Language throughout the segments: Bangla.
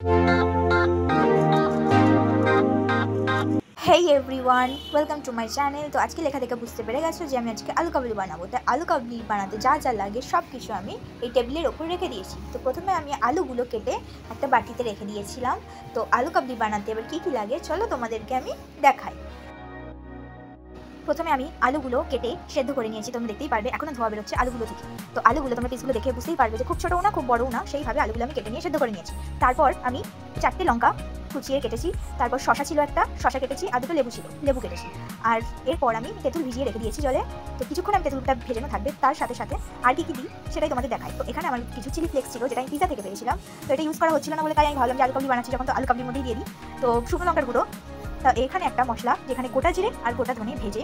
Hey everyone, welcome to my channel. তো আজকে লেখা থেকে বুঝতে পেরে গেছো যে আমি আজকে আলু কাবলি বানাবো। তাই আলু কাবলি বানাতে যা যা লাগে সব কিছু আমি এই টেবিলের ওপর রেখে দিয়েছি। তো প্রথমে আমি আলুগুলো কেটে একটা বাটিতে রেখে দিয়েছিলাম। তো আলু কাবলি বানাতে এবার কী কী লাগে চলো তোমাদেরকে আমি দেখাই। প্রথমে আমি আলুগুলো কেটে সেদ্ধ করে নিয়েছি, তোমরা দেখতেই পারবে এখনো ধোয়া বেরোচ্ছে আলুগুলো থেকে। তো আলুগুলো তোমরা পিসগুলো দেখে বুঝতেই পারবে যে খুব ছোটও না খুব বড়ও না, সেইভাবে আলুগুলো আমি কেটে নিয়ে সেদ্ধ করে নিয়েছি। তারপর আমি 4টে লঙ্কা কুচিয়ে কেটেছি, তারপর শশা ছিল একটা, শশা কেটেছি, আর দুটো লেবু ছিল, লেবু কেটেছি। আর এরপর আমি তেঁতুল ভিজিয়ে রেখে দিয়েছি জলে। তো কিছুক্ষণ আমি তেঁতুলটা ভেজানো থাকবে, তার সাথে সাথে আর কি দিই সেটাই তোমাদের দেখাই। তো এখানে আমার কিছু চিলি ফ্লেক্স ছিল যেটা আমি পিজা থেকে পেয়েছিলাম। তো এটা ইউজ করা হচ্ছিল না বলে তাই আমি ভাবলাম যে আলু কাবলি বানাচ্ছি যখন, তো আলু কাবলির মধ্যেই দিয়ে দিই। তো শুকনো লঙ্কার গুঁড়ো, তা এখানে একটা মশলা যেখানে গোটা জিরে আর গোটা ধনে ভেজে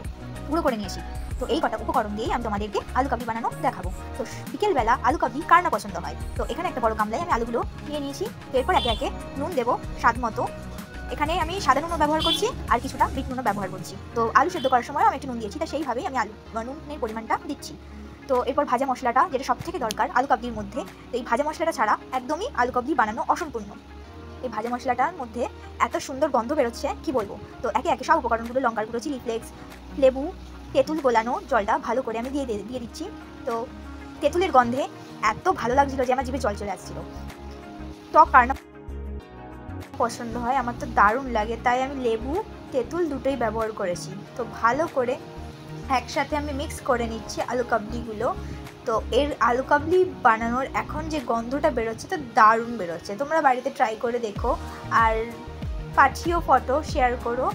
গুঁড়ো করে নিয়েছি। তো এই কটা উপকরণ দিয়েই আমি তোমাদেরকে আলু কাবলি বানানো দেখাবো। তো বিকেলবেলা আলু কাবলি কার না পছন্দ হয়। তো এখানে একটা বড় গামলায় আমি আলুগুলো নিয়ে নিয়েছি। তো এরপর একে একে নুন দেবো স্বাদ মতো। এখানে আমি সাদা নুনও ব্যবহার করছি আর কিছুটা বিট নুনও ব্যবহার করছি। তো আলু সেদ্ধ করার সময় আমি একটু নুন দিয়েছি, তো সেইভাবেই আমি নুনের পরিমাণটা দিচ্ছি। তো এরপর ভাজা মশলাটা, যেটা সব থেকে দরকার আলু কাবলির মধ্যে, তো এই ভাজা মশলাটা ছাড়া একদমই আলু কাবলি বানানো অসম্পূর্ণ। এই ভাজা মশলাটার মধ্যে এত সুন্দর গন্ধ বেরোচ্ছে কি বলবো। তো একে একে সব উপকরণগুলো, লঙ্কার গুঁড়ো, চিলি ফ্লেক্স, লেবু, তেঁতুল গোলানো জলটা ভালো করে আমি দিয়ে দিচ্ছি। তো তেঁতুলের গন্ধে এত ভালো লাগছিল যে আমার জিভে জল চলে আসছিল। টক কার না পছন্দ হয়, আমার তো দারুণ লাগে, তাই আমি লেবু তেঁতুল দুটোই ব্যবহার করেছি। তো ভালো করে একসাথে আমি মিক্স করে নিচ্ছি আলু কাবলিগুলো। তো এর আলু কাবলি বানানোর এখন যে গন্ধটা বেরোচ্ছে তো দারুণ বেরোচ্ছে, তোমরা বাড়িতে ট্রাই করে দেখো আর পাঠিও ফটো শেয়ার করো।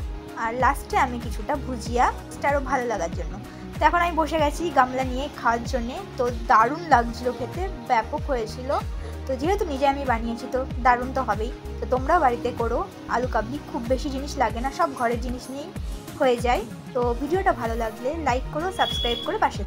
আর লাস্টে আমি কিছুটা ভুজিয়া, আরও ভালো লাগার জন্য। তো এখন আমি বসে গেছি গামলা নিয়ে খাওয়ার জন্যে। তো দারুণ লাগছিলো খেতে, ব্যাপক হয়েছিল। তো যেহেতু নিজে আমি বানিয়েছি তো দারুণ তো হবেই। তো তোমরাও বাড়িতে করো আলু কাবলি, খুব বেশি জিনিস লাগে না, সব ঘরের জিনিস নিয়েই হয়ে যায়। তো ভিডিওটা ভালো লাগলে লাইক করো, সাবস্ক্রাইব করে পাশে